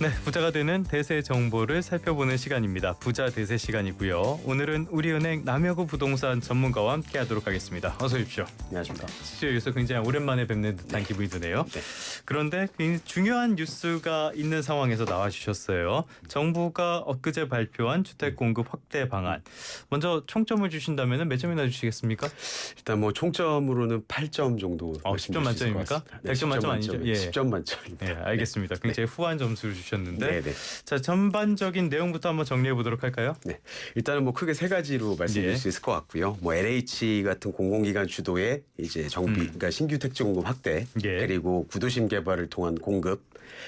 네, 부자가 되는 대세 정보를 살펴보는 시간입니다. 부자 대세 시간이고요. 오늘은 우리은행 남여구 부동산 전문가와 함께하도록 하겠습니다. 어서 오십시오. 안녕하십니까. 스튜디오에서 굉장히 오랜만에 뵙는 듯한 기분이 드네요. 네. 그런데 굉장히 중요한 뉴스가 있는 상황에서 나와주셨어요. 정부가 엊그제 발표한 주택 공급 확대 방안. 먼저 총점을 주신다면 몇 점이나 주시겠습니까? 일단 뭐 총점으로는 8점 정도. 10점 만점입니까? 100점 만점 아니죠? 예. 10점 만점입니다. 예, 알겠습니다. 굉장히 후한 점수를 주셨는데 네. 자, 전반적인 내용부터 한번 정리해 보도록 할까요? 네. 일단은 뭐 크게 세 가지로 말씀드릴 수 있을 것 같고요. 뭐 LH 같은 공공기관 주도의 이제 정비, 그러니까 신규 택지 공급 확대, 그리고 구도심 개발을 통한 공급,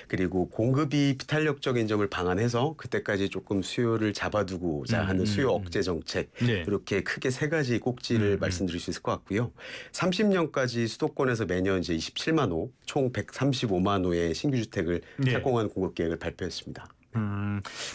그리고 공급이 비탄력적인 점을 방안해서 그때까지 조금 수요를 잡아두고자 하는 수요 억제 정책, 이렇게 크게 세 가지 꼭지를 말씀드릴 수 있을 것 같고요. 30년까지 수도권에서 매년 이제 27만 호, 총 135만 호의 신규 주택을 착공한 공급 계획을 발표했습니다.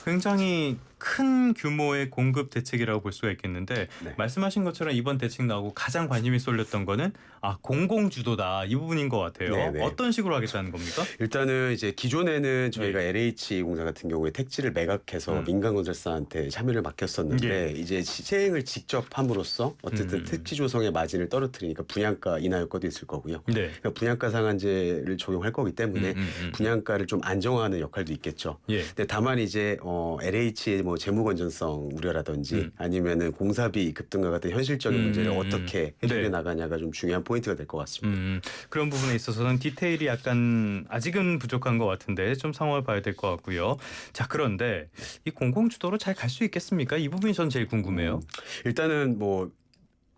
굉장히 큰 규모의 공급 대책이라고 볼 수가 있겠는데 네. 말씀하신 것처럼 이번 대책 나오고 가장 관심이 쏠렸던 거는 공공주도다 이 부분인 것 같아요. 네네. 어떤 식으로 하겠다는 겁니까? 일단은 이제 기존에는 저희가 LH 공사 같은 경우에 택지를 매각해서 민간 건설사한테 참여를 맡겼었는데 이제 시행을 직접 함으로써 어쨌든 택지 조성의 마진을 떨어뜨리니까 분양가 인하 효과도 있을 거고요. 그러니까 분양가 상한제를 적용할 거기 때문에 분양가를 좀 안정화하는 역할도 있겠죠. 근데 다만 이제 LH의 뭐 재무 건전성 우려라든지 아니면은 공사비 급등과 같은 현실적인 문제를 어떻게 해결해 나가냐가 좀 중요한 포인트가 될 것 같습니다. 그런 부분에 있어서는 디테일이 약간 아직은 부족한 것 같은데 좀 상황을 봐야 될 것 같고요. 자, 그런데 이 공공주도로 잘 갈 수 있겠습니까? 이 부분이 전 제일 궁금해요. 일단은 뭐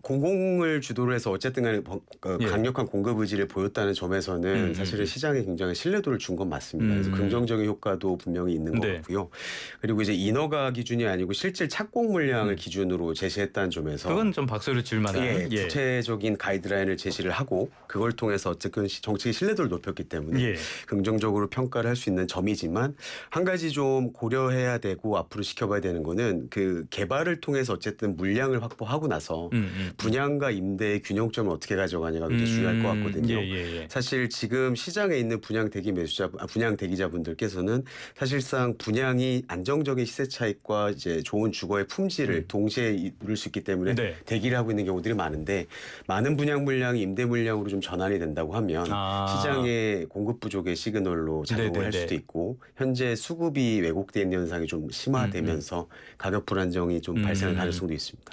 공공을 주도로 해서 어쨌든 간에 강력한 공급 의지를 보였다는 점에서는 사실은 시장에 굉장히 신뢰도를 준 건 맞습니다. 그래서 긍정적인 효과도 분명히 있는 것 같고요. 그리고 이제 인허가 기준이 아니고 실질 착공 물량을 기준으로 제시했다는 점에서 그건 좀 박수를 칠 만한 구체적인 가이드라인을 제시를 하고 그걸 통해서 어쨌든 정책의 신뢰도를 높였기 때문에 긍정적으로 평가를 할 수 있는 점이지만 한 가지 좀 고려해야 되고 앞으로 지켜봐야 되는 거는 그 개발을 통해서 어쨌든 물량을 확보하고 나서 분양과 임대의 균형점을 어떻게 가져가냐가 굉장히 중요할 것 같거든요. 사실 지금 시장에 있는 분양 대기자분들께서는 사실상 분양이 안정적인 시세 차익과 이제 좋은 주거의 품질을 동시에 이룰 수 있기 때문에 대기를 하고 있는 경우들이 많은데 많은 분양 물량이 임대 물량으로 좀 전환이 된다고 하면 시장의 공급 부족의 시그널로 작용을 할 수도 있고 현재 수급이 왜곡되어 있는 현상이 좀 심화되면서 가격 불안정이 좀 발생할 가능성도 있습니다.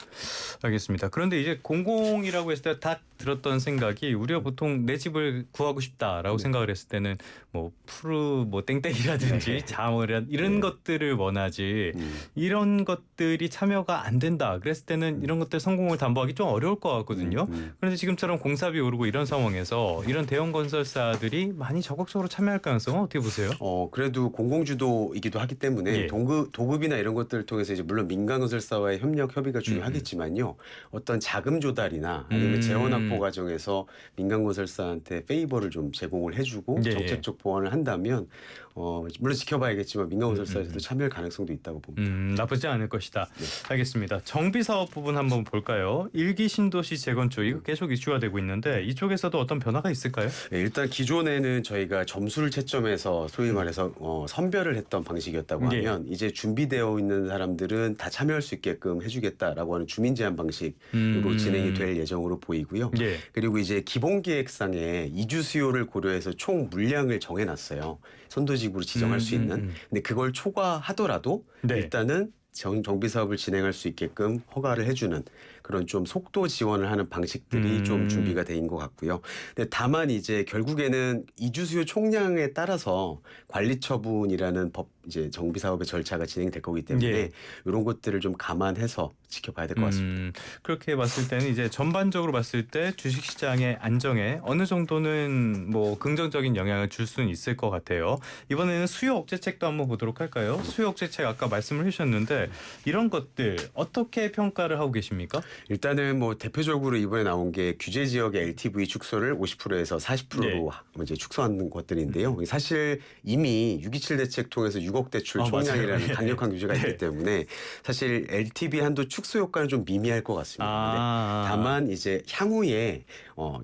알겠습니다. 그런데 이제 공공이라고 했을 때 딱 들었던 생각이 우리가 보통 내 집을 구하고 싶다라고 생각을 했을 때는 뭐 푸르 뭐 땡땡이라든지 자원 이런 것들을 원하지 이런 것들이 참여가 안 된다. 그랬을 때는 이런 것들 성공을 담보하기 좀 어려울 것 같거든요. 그런데 지금처럼 공사비 오르고 이런 상황에서 이런 대형 건설사들이 많이 적극적으로 참여할 가능성은 어떻게 보세요? 그래도 공공주도이기도 하기 때문에 도급이나 이런 것들을 통해서 이제 물론 민간 건설사와의 협의가 중요하겠지만요. 어떤 자금 조달이나 아니면 재원 확보 과정에서 민간 건설사한테 페이버를 좀 제공을 해주고 정책적 보완을 한다면 물론 지켜봐야겠지만 민간 건설사에서도 참여할 가능성도 있다고 봅니다. 나쁘지 않을 것이다. 알겠습니다. 정비사업 부분 한번 볼까요? 1기 신도시 재건축 이거 계속 이슈가 되고 있는데 이쪽에서도 어떤 변화가 있을까요? 일단 기존에는 저희가 점수를 채점해서 소위 말해서 선별을 했던 방식이었다고 하면 이제 준비되어 있는 사람들은 다 참여할 수 있게끔 해주겠다라고 하는 주민 제한 방식으로 진행이 될 예정으로 보이고요. 그리고 이제 기본계획상에 이주 수요를 고려해서 총 물량을 정해놨어요. 선도직으로 지정할 수 있는. 근데 그걸 초과하더라도 일단은 정비 사업을 진행할 수 있게끔 허가를 해주는 그런 좀 속도 지원을 하는 방식들이 좀 준비가 된 것 같고요. 근데 다만 이제 결국에는 이주 수요 총량에 따라서 관리 처분이라는 이제 정비 사업의 절차가 진행될 거기 때문에 이런 것들을 좀 감안해서 지켜봐야 될 것 같습니다. 그렇게 봤을 때는 이제 전반적으로 봤을 때 주식시장의 안정에 어느 정도는 뭐 긍정적인 영향을 줄 수는 있을 것 같아요. 이번에는 수요 억제책도 한번 보도록 할까요? 수요 억제책 아까 말씀을 해주셨는데 이런 것들 어떻게 평가를 하고 계십니까? 일단은 뭐 대표적으로 이번에 나온 게 규제 지역의 LTV 축소를 50%에서 40%로 이제 축소하는 것들인데요. 사실 이미 6.27 대책 통해서 6억 대출 총량이라는 강력한 규제가 있기 때문에 사실 LTV 한도 축소 효과는 좀 미미할 것 같습니다. 다만 이제 향후에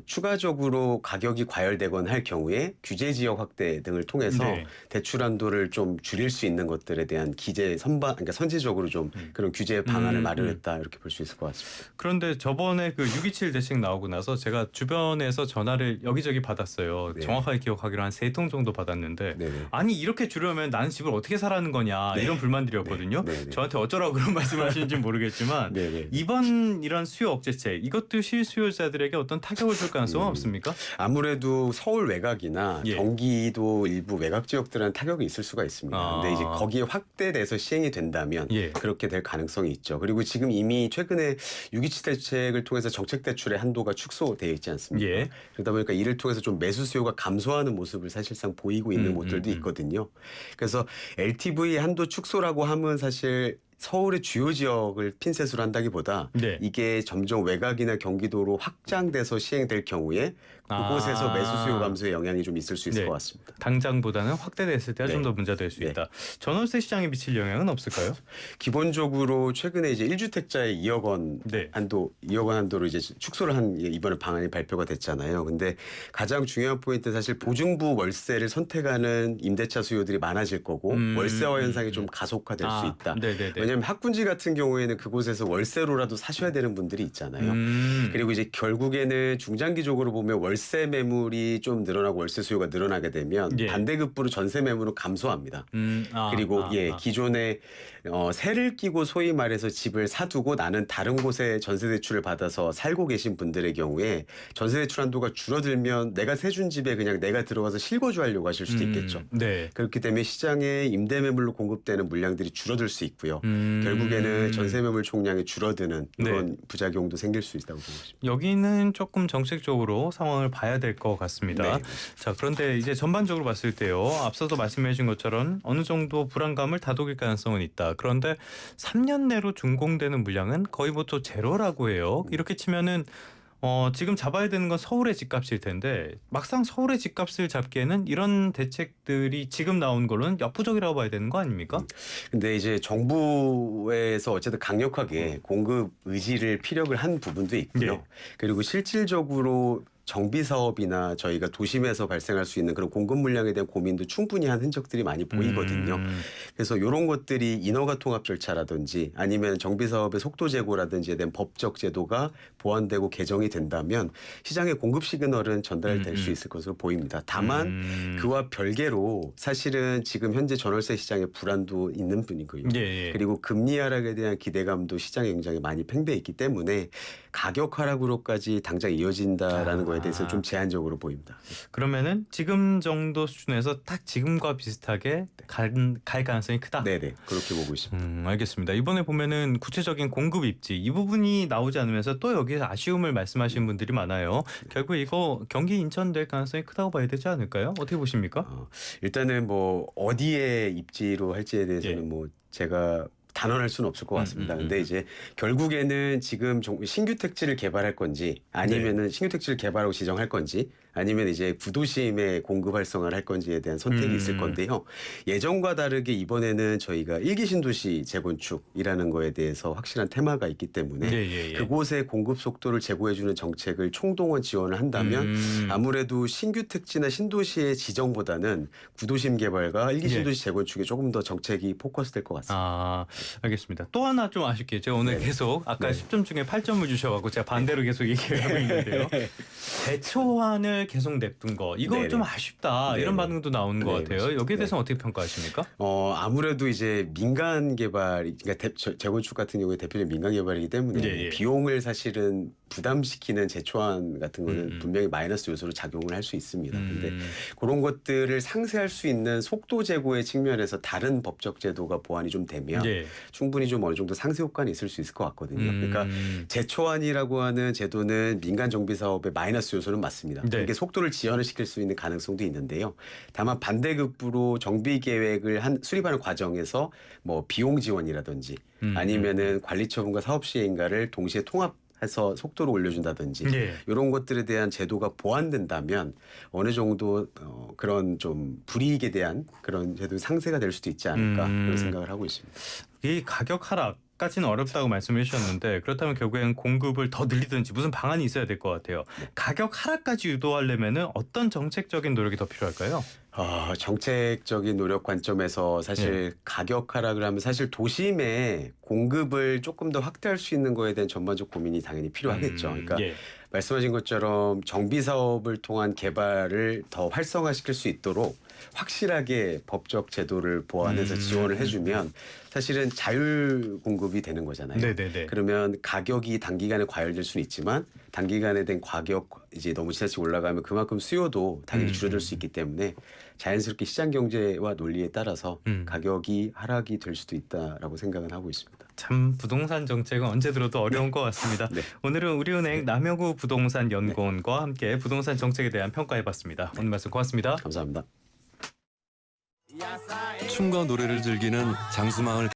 추가적으로 가격이 과열되거나 할 경우에 규제 지역 확대 등을 통해서 네. 대출 한도를 좀 줄일 수 있는 것들에 대한 기재 그러니까 선제적으로 좀 그런 규제 방안을 마련했다 이렇게 볼 수 있을 것 같습니다. 그런데 저번에 그 627 대책 나오고 나서 제가 주변에서 전화를 여기저기 받았어요. 네. 정확하게 기억하기로 한 3통 정도 받았는데 네네. 아니 이렇게 줄여면 나는 집을 어떻게 사라는 거냐 이런 불만들이었거든요. 네. 네네. 저한테 어쩌라고 그런 말씀하시는지 모르겠지만 네네. 이번 이런 수요 억제책 이것도 실수요자들에게 어떤 타격을 줄 가능성은 없습니까? 아무래도 서울 외곽이나 예. 경기도 일부 외곽 지역들은 타격이 있을 수가 있습니다. 근데 이제 거기에 확대돼서 시행이 된다면 예. 그렇게 될 가능성이 있죠. 그리고 지금 이미 최근에 627 대책을 통해서 정책 대출의 한도가 축소되어 있지 않습니까? 예. 그러다 보니까 이를 통해서 좀 매수 수요가 감소하는 모습을 사실상 보이고 있는 곳들도 있거든요. 그래서 LTV 한도 축소라고 하면 사실 서울의 주요 지역을 핀셋으로 한다기보다 네. 이게 점점 외곽이나 경기도로 확장돼서 시행될 경우에 그곳에서 매수 수요 감소의 영향이 좀 있을 수 있을 네. 것 같습니다. 당장보다는 확대됐을 때가 네. 좀 더 문제가 될 수 네. 있다. 전월세 시장에 미칠 영향은 없을까요? 기본적으로 최근에 이제 1주택자의 2억 원 네. 한도로 이제 축소를 한 이번에 방안이 발표가 됐잖아요. 근데 가장 중요한 포인트 사실 보증부 월세를 선택하는 임대차 수요들이 많아질 거고 월세화 현상이 좀 가속화될 수 있다. 네네네. 왜냐하면 학군지 같은 경우에는 그곳에서 월세로라도 사셔야 되는 분들이 있잖아요. 그리고 이제 결국에는 중장기적으로 보면 월세 매물이 좀 늘어나고 월세 수요가 늘어나게 되면 예. 반대급부로 전세 매물은 감소합니다. 그리고 기존에 세를 끼고 소위 말해서 집을 사두고 나는 다른 곳에 전세 대출을 받아서 살고 계신 분들의 경우에 전세 대출 한도가 줄어들면 내가 세준 집에 그냥 내가 들어가서 실거주 하려고 하실 수도 있겠죠. 네. 그렇기 때문에 시장에 임대 매물로 공급되는 물량들이 줄어들 수 있고요. 결국에는 전세 매물 총량이 줄어드는 이런 부작용도 생길 수 있다고 보고 있습니다. 여기는 조금 정책적으로 상황을 봐야 될 것 같습니다. 네. 자, 그런데 이제 전반적으로 봤을 때요. 앞서도 말씀해 주신 것처럼 어느 정도 불안감을 다독일 가능성은 있다. 그런데 3년 내로 준공되는 물량은 거의 뭐 또 제로라고 해요. 이렇게 치면은 지금 잡아야 되는 건 서울의 집값일 텐데 막상 서울의 집값을 잡기에는 이런 대책들이 지금 나온 걸로는 역부족이라고 봐야 되는 거 아닙니까? 근데 이제 정부에서 어쨌든 강력하게 공급 의지를 피력을 한 부분도 있고요. 예. 그리고 실질적으로 정비 사업이나 저희가 도심에서 발생할 수 있는 그런 공급 물량에 대한 고민도 충분히 한 흔적들이 많이 보이거든요. 그래서 이런 것들이 인허가 통합 절차라든지 아니면 정비 사업의 속도 제고라든지에 대한 법적 제도가 보완되고 개정이 된다면 시장의 공급 시그널은 전달될 수 있을 것으로 보입니다. 다만 그와 별개로 사실은 지금 현재 전월세 시장에 불안도 있는 분이고요. 예. 그리고 금리 하락에 대한 기대감도 시장에 굉장히 많이 팽배해 있기 때문에 가격 하락으로까지 당장 이어진다라는 거에 대해서 좀 제한적으로 보입니다. 그러면은 지금 정도 수준에서 딱 지금과 비슷하게 갈 가능성이 크다. 네네 그렇게 보고 있습니다. 알겠습니다. 이번에 보면은 구체적인 공급 입지 이 부분이 나오지 않으면서 또 여기서 아쉬움을 말씀하시는 분들이 많아요. 결국 이거 경기 인천 될 가능성이 크다고 봐야 되지 않을까요? 어떻게 보십니까? 일단은 뭐 어디에 입지로 할지에 대해서는 예. 뭐 제가 단언할 수는 없을 것 같습니다. 근데 이제 결국에는 지금 신규 택지를 개발할 건지 아니면은 신규 택지를 개발하고 지정할 건지 아니면 이제 구도심에 공급 활성화를 할 건지에 대한 선택이 있을 건데요. 예전과 다르게 이번에는 저희가 일기 신도시 재건축이라는 거에 대해서 확실한 테마가 있기 때문에 그곳의 공급 속도를 제고해주는 정책을 총동원 지원을 한다면 아무래도 신규 택지나 신도시의 지정보다는 구도심 개발과 일기 신도시 재건축에 조금 더 정책이 포커스될 것 같습니다. 알겠습니다. 또 하나 좀 아쉽게 제가 오늘 계속 아까 10점 중에 8점을 주셔가지고 제가 반대로 계속 얘기하고 있는데요. 대초안을 계속 냅둔 거 이거 좀 아쉽다 이런 반응도 나오는 것 같아요. 여기에 대해서는 어떻게 평가하십니까? 아무래도 이제 민간 개발, 그러니까 재건축 같은 경우에 대표적인 민간 개발이기 때문에 비용을 사실은 부담시키는 제초안 같은 거는 분명히 마이너스 요소로 작용을 할 수 있습니다. 근데 그런 것들을 상쇄할 수 있는 속도 제고의 측면에서 다른 법적 제도가 보완이 좀 되면 충분히 좀 어느 정도 상쇄 효과는 있을 수 있을 것 같거든요. 그러니까 제초안이라고 하는 제도는 민간 정비 사업의 마이너스 요소는 맞습니다. 이게 속도를 지연을 시킬 수 있는 가능성도 있는데요. 다만 반대급부로 정비 계획을 수립하는 과정에서 뭐 비용 지원이라든지 아니면은 관리 처분과 사업 시행가를 동시에 통합해서 속도를 올려준다든지 이런 것들에 대한 제도가 보완된다면 어느 정도 그런 좀 불이익에 대한 그런 제도 상쇄가 될 수도 있지 않을까 그런 생각을 하고 있습니다. 이 가격 하락 까지는 어렵다고 말씀해 주셨는데 그렇다면 결국엔 공급을 더 늘리든지 무슨 방안이 있어야 될 것 같아요. 가격 하락까지 유도하려면은 어떤 정책적인 노력이 더 필요할까요? 정책적인 노력 관점에서 사실 가격 하락을 하면 사실 도심에 공급을 조금 더 확대할 수 있는 거에 대한 전반적 고민이 당연히 필요하겠죠. 그러니까 예. 말씀하신 것처럼 정비 사업을 통한 개발을 더 활성화시킬 수 있도록 확실하게 법적 제도를 보완해서 지원을 해주면 사실은 자율 공급이 되는 거잖아요. 네네네. 그러면 가격이 단기간에 과열될 수는 있지만 단기간에 된 가격 이제 너무 지나치게 올라가면 그만큼 수요도 당연히 줄어들 수 있기 때문에 자연스럽게 시장 경제와 논리에 따라서 가격이 하락이 될 수도 있다라고 생각은 하고 있습니다. 참 부동산 정책은 언제 들어도 어려운 것 같습니다. 네. 오늘은 우리은행 남영우 부동산 연구원과 함께 부동산 정책에 대한 평가해봤습니다. 오늘 말씀 고맙습니다. 감사합니다. 춤과 노래를 즐기는 장수마을